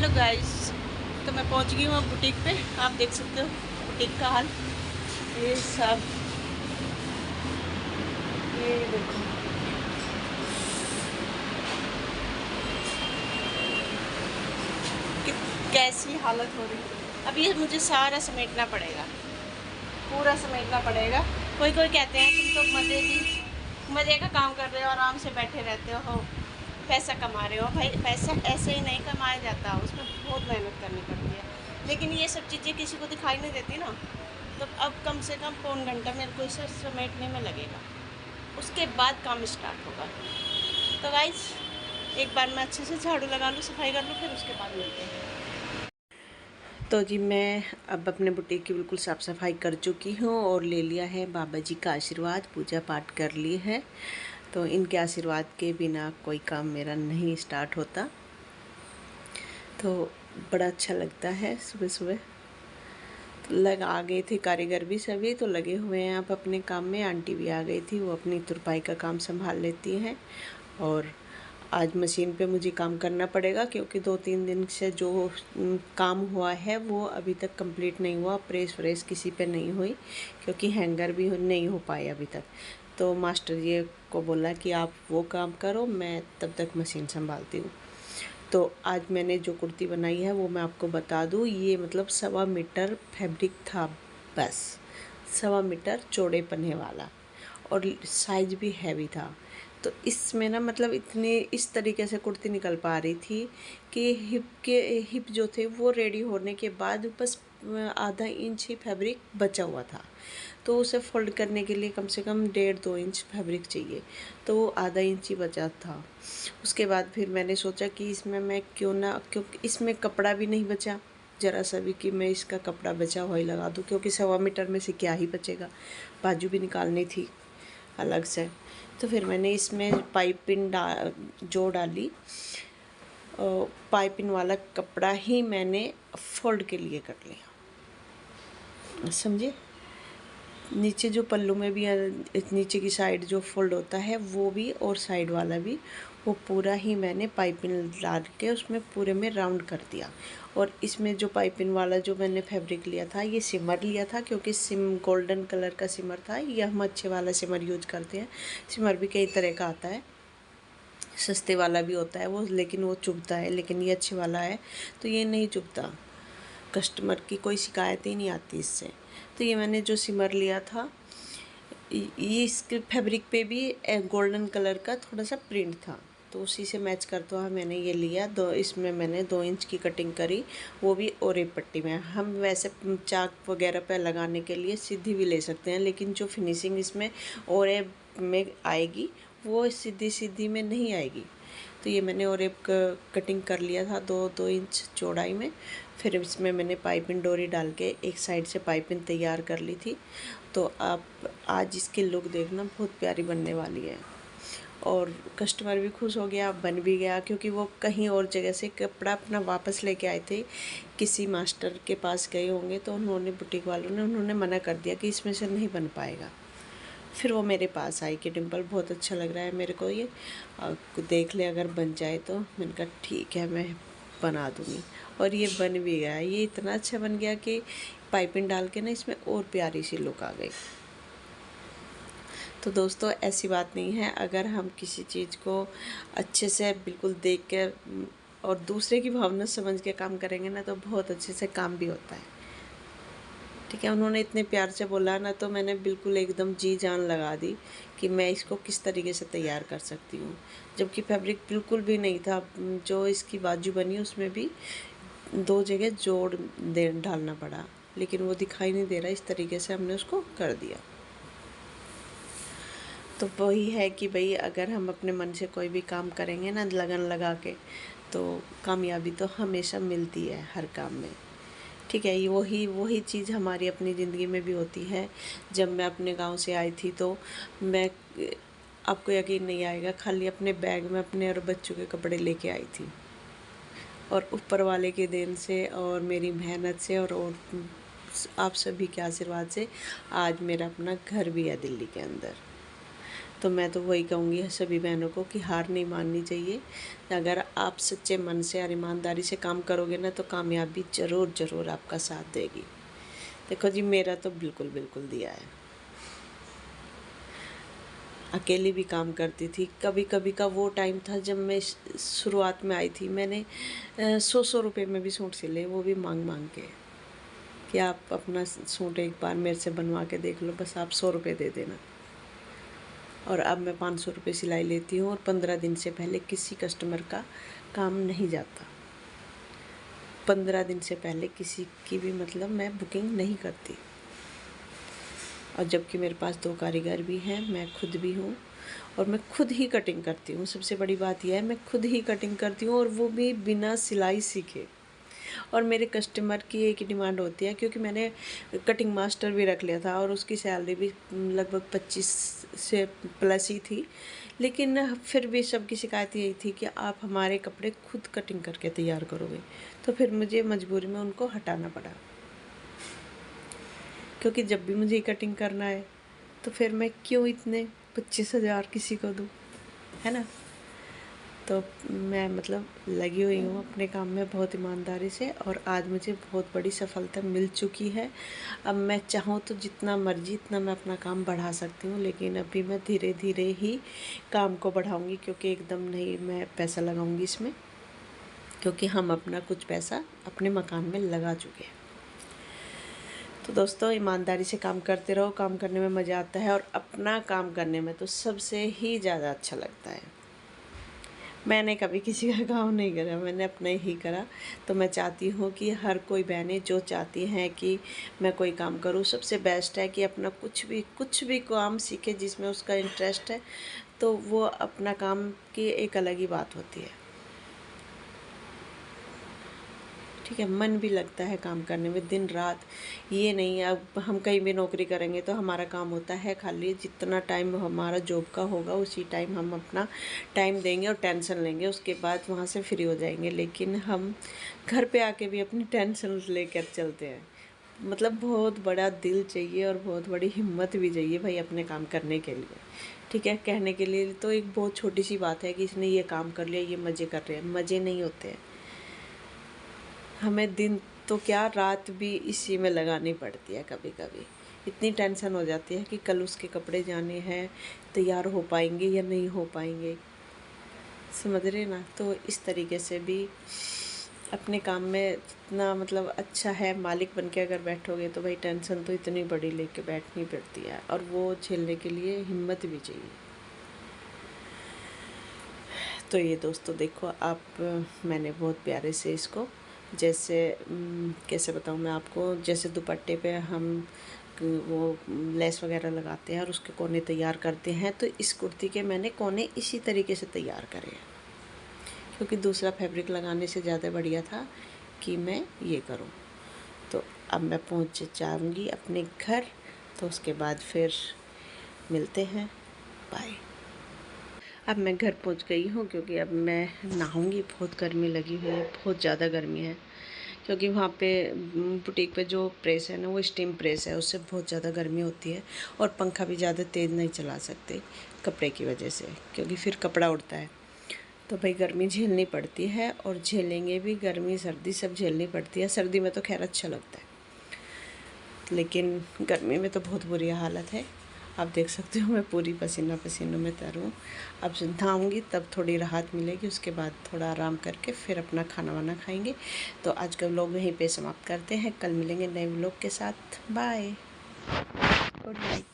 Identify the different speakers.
Speaker 1: Hello guys. तो मैं पहुंच गई हूँ अब बुटीक पे। आप देख सकते हो बुटीक का हाल। ये सब ये देखो, कि कैसी हालत हो रही है। अब ये मुझे सारा समेटना पड़ेगा, पूरा समेटना पड़ेगा। कोई कोई कहते हैं तुम तो मज़े का काम कर रहे हो, आराम से बैठे रहते हो, पैसा कमा रहे हो। भाई पैसा ऐसे ही नहीं कमाया जाता, उसमें बहुत मेहनत करनी पड़ती है। लेकिन ये सब चीज़ें किसी को दिखाई नहीं देती ना। तो अब कम से कम पौन घंटा मेरे को इसे समेटने में लगेगा, उसके बाद काम स्टार्ट होगा। तो गाइस एक बार मैं अच्छे से झाड़ू लगा लूँ, सफाई कर लूँ, फिर उसके बाद मिलते हैं। तो जी मैं अब अपने बुटीक की बिल्कुल साफ़ सफाई कर चुकी हूँ और ले लिया है बाबा जी का आशीर्वाद, पूजा पाठ कर ली है। तो इनके आशीर्वाद के बिना कोई काम मेरा नहीं स्टार्ट होता। तो बड़ा अच्छा लगता है। सुबह सुबह तो आ गए थे कारीगर भी, सभी तो लगे हुए हैं आप अपने काम में। आंटी भी आ गई थी, वो अपनी तुरपाई का काम संभाल लेती हैं। और आज मशीन पे मुझे काम करना पड़ेगा क्योंकि 2-3 दिन से जो काम हुआ है वो अभी तक कंप्लीट नहीं हुआ। प्रेस व्रेस किसी पे नहीं हुई क्योंकि हैंगर भी नहीं हो पाए अभी तक। तो मास्टर जी को बोला कि आप वो काम करो, मैं तब तक मशीन संभालती हूँ। तो आज मैंने जो कुर्ती बनाई है वो मैं आपको बता दूँ, ये मतलब 1.25 मीटर फैब्रिक था, बस 1.25 मीटर चौड़े पन्ने वाला, और साइज भी हैवी था। तो इसमें ना मतलब इतनी इस तरीके से कुर्ती निकल पा रही थी कि हिप जो थे वो रेडी होने के बाद बस आधा इंच ही फैब्रिक बचा हुआ था। तो उसे फोल्ड करने के लिए कम से कम 1.5-2 इंच फैब्रिक चाहिए, तो वो आधा इंच ही बचा था। उसके बाद फिर मैंने सोचा कि इसमें मैं क्योंकि इसमें कपड़ा भी नहीं बचा ज़रा सा भी कि मैं इसका कपड़ा बचा हुआ ही लगा दूँ, क्योंकि 1.25 मीटर में से क्या ही बचेगा। बाजू भी निकालनी थी अलग से। तो फिर मैंने इसमें पाइपिंग डाली, पाइपिंग वाला कपड़ा ही मैंने फोल्ड के लिए कर लिया, समझे। नीचे जो पल्लू में भी नीचे की साइड जो फोल्ड होता है वो भी, और साइड वाला भी, वो पूरा ही मैंने पाइपिंग डाल के उसमें पूरे में राउंड कर दिया। और इसमें जो पाइपिंग वाला जो मैंने फैब्रिक लिया था, ये सिमर लिया था क्योंकि गोल्डन कलर का सिमर था। ये हम अच्छे वाला सिमर यूज करते हैं। सिमर भी कई तरह का आता है, सस्ते वाला भी होता है वो, लेकिन वो चुभता है, लेकिन ये अच्छे वाला है तो ये नहीं चुभता। कस्टमर की कोई शिकायत ही नहीं आती इससे। तो ये मैंने जो सिमर लिया था, ये इसके फैब्रिक पे भी गोल्डन कलर का थोड़ा सा प्रिंट था, तो उसी से मैच करता हुआ मैंने ये लिया। इसमें मैंने 2 इंच की कटिंग करी, वो भी ओरेब पट्टी में। हम वैसे चाक वगैरह पे लगाने के लिए सीधी भी ले सकते हैं, लेकिन जो फिनिशिंग इसमें ओरेब में आएगी वो सीधी सीधी में नहीं आएगी। तो ये मैंने ओरेब कटिंग कर लिया था 2-2 इंच चौड़ाई में। फिर इसमें मैंने पाइपिंग डोरी डाल के एक साइड से पाइपिंग तैयार कर ली थी। तो आप आज इसकी लुक देखना, बहुत प्यारी बनने वाली है। और कस्टमर भी खुश हो गया, बन भी गया, क्योंकि वो कहीं और जगह से कपड़ा अपना वापस लेके आए थे। किसी मास्टर के पास गए होंगे तो उन्होंने, बुटीक वालों ने, उन्होंने मना कर दिया कि इसमें से नहीं बन पाएगा। फिर वो मेरे पास आई कि डिम्पल बहुत अच्छा लग रहा है मेरे को ये, देख ले अगर बन जाए तो। मैंने कहा ठीक है, मैं बना दूँगी। और ये बन भी गया। ये इतना अच्छा बन गया कि पाइपिंग डाल के ना इसमें और प्यारी सी लुक आ गई। तो दोस्तों ऐसी बात नहीं है, अगर हम किसी चीज़ को अच्छे से बिल्कुल देख कर और दूसरे की भावना समझ के काम करेंगे ना, तो बहुत अच्छे से काम भी होता है। ठीक है, उन्होंने इतने प्यार से बोला ना, तो मैंने बिल्कुल एकदम जी जान लगा दी कि मैं इसको किस तरीके से तैयार कर सकती हूँ। जबकि फैब्रिक बिल्कुल भी नहीं था। जो इसकी बाजू बनी उसमें भी 2 जगह जोड़ डालना पड़ा, लेकिन वो दिखाई नहीं दे रहा। इस तरीके से हमने उसको कर दिया। तो वही है कि भाई अगर हम अपने मन से कोई भी काम करेंगे ना, लगन लगा के, तो कामयाबी तो हमेशा मिलती है हर काम में। ठीक है, ये वही चीज़ हमारी अपनी ज़िंदगी में भी होती है। जब मैं अपने गांव से आई थी तो मैं, आपको यकीन नहीं आएगा, खाली अपने बैग में अपने और बच्चों के कपड़े लेके आई थी। और ऊपर वाले के देन से और मेरी मेहनत से और आप सभी के आशीर्वाद से आज मेरा अपना घर भी है दिल्ली के अंदर। तो मैं तो वही कहूँगी सभी बहनों को कि हार नहीं माननी चाहिए। अगर आप सच्चे मन से और ईमानदारी से काम करोगे ना तो कामयाबी ज़रूर ज़रूर आपका साथ देगी। देखो जी, मेरा तो बिल्कुल बिल्कुल दिया है। अकेली भी काम करती थी। कभी कभी का वो टाइम था जब मैं शुरुआत में आई थी, मैंने 100 रुपये में भी सूट सिले, वो भी मांग मांग के कि आप अपना सूट एक बार मेरे से बनवा के देख लो, बस आप 100 रुपये दे देना। और अब मैं 500 रुपये सिलाई लेती हूँ और 15 दिन से पहले किसी कस्टमर का काम नहीं जाता। 15 दिन से पहले किसी की भी मतलब मैं बुकिंग नहीं करती। और जबकि मेरे पास 2 कारीगर भी हैं, मैं खुद भी हूँ और मैं खुद ही कटिंग करती हूँ। सबसे बड़ी बात यह है, मैं खुद ही कटिंग करती हूँ और वो भी बिना सिलाई सीखे। और मेरे कस्टमर की एक ही डिमांड होती है, क्योंकि मैंने कटिंग मास्टर भी रख लिया था और उसकी सैलरी भी लगभग 25 से प्लस ही थी, लेकिन फिर भी सबकी शिकायत यही थी कि आप हमारे कपड़े खुद कटिंग करके तैयार करोगे। तो फिर मुझे मजबूरी में उनको हटाना पड़ा, क्योंकि जब भी मुझे कटिंग करना है तो फिर मैं क्यों इतने 25,000 किसी को दूँ, है ना। तो मैं मतलब लगी हुई हूँ अपने काम में बहुत ईमानदारी से, और आज मुझे बहुत बड़ी सफलता मिल चुकी है। अब मैं चाहूँ तो जितना मर्जी इतना मैं अपना काम बढ़ा सकती हूँ, लेकिन अभी मैं धीरे धीरे ही काम को बढ़ाऊँगी, क्योंकि एकदम नहीं मैं पैसा लगाऊँगी इसमें, क्योंकि हम अपना कुछ पैसा अपने मकान में लगा चुके हैं। तो दोस्तों, ईमानदारी से काम करते रहो, काम करने में मज़ा आता है, और अपना काम करने में तो सबसे ही ज़्यादा अच्छा लगता है। मैंने कभी किसी का काम नहीं करा, मैंने अपना ही करा। तो मैं चाहती हूँ कि हर कोई बहनें जो चाहती हैं कि मैं कोई काम करूँ, सबसे बेस्ट है कि अपना कुछ भी काम सीखे जिसमें उसका इंटरेस्ट है, तो वो अपना काम की एक अलग ही बात होती है। ठीक है, मन भी लगता है काम करने में दिन रात। ये नहीं अब हम कहीं भी नौकरी करेंगे तो हमारा काम होता है खाली जितना टाइम हमारा जॉब का होगा उसी टाइम हम अपना टाइम देंगे और टेंशन लेंगे, उसके बाद वहाँ से फ्री हो जाएंगे। लेकिन हम घर पे आके भी अपनी टेंशन लेकर चलते हैं। मतलब बहुत बड़ा दिल चाहिए और बहुत बड़ी हिम्मत भी चाहिए भाई अपने काम करने के लिए। ठीक है, कहने के लिए तो एक बहुत छोटी सी बात है कि इसने ये काम कर लिया, ये मज़े कर रहे हैं। मज़े नहीं होते हैं, हमें दिन तो क्या रात भी इसी में लगानी पड़ती है। कभी कभी इतनी टेंशन हो जाती है कि कल उसके कपड़े जाने हैं, तैयार हो पाएंगे या नहीं हो पाएंगे, समझ रहे ना। तो इस तरीके से भी अपने काम में जितना मतलब अच्छा है, मालिक बन के अगर बैठोगे तो भाई टेंशन तो इतनी बड़ी लेके बैठनी पड़ती है, और वो झेलने के लिए हिम्मत भी चाहिए। तो ये दोस्तों देखो आप, मैंने बहुत प्यारे से इसको जैसे कैसे बताऊँ मैं आपको, जैसे दुपट्टे पे हम वो लेस वगैरह लगाते हैं और उसके कोने तैयार करते हैं, तो इस कुर्ती के मैंने कोने इसी तरीके से तैयार करे हैं, क्योंकि दूसरा फैब्रिक लगाने से ज़्यादा बढ़िया था कि मैं ये करूँ। तो अब मैं पहुँच जाऊँगी अपने घर, तो उसके बाद फिर मिलते हैं, बाय। अब मैं घर पहुंच गई हूँ, क्योंकि अब मैं नहाऊंगी। बहुत गर्मी लगी हुई है, बहुत ज़्यादा गर्मी है, क्योंकि वहाँ पे बुटीक पे जो प्रेस है ना वो स्टीम प्रेस है, उससे बहुत ज़्यादा गर्मी होती है, और पंखा भी ज़्यादा तेज़ नहीं चला सकते कपड़े की वजह से, क्योंकि फिर कपड़ा उड़ता है। तो भाई गर्मी झेलनी पड़ती है, और झेलेंगे भी, गर्मी सर्दी सब झेलनी पड़ती है। सर्दी में तो खैर अच्छा लगता है, लेकिन गर्मी में तो बहुत बुरी हालत है। आप देख सकते हो मैं पूरी पसीना पसीनों में तर हूँ। अब नहाऊंगी तब थोड़ी राहत मिलेगी, उसके बाद थोड़ा आराम करके फिर अपना खाना वाना खाएंगे। तो आज का व्लॉग यहीं पे समाप्त करते हैं, कल मिलेंगे नए व्लॉग के साथ। Bye, good night.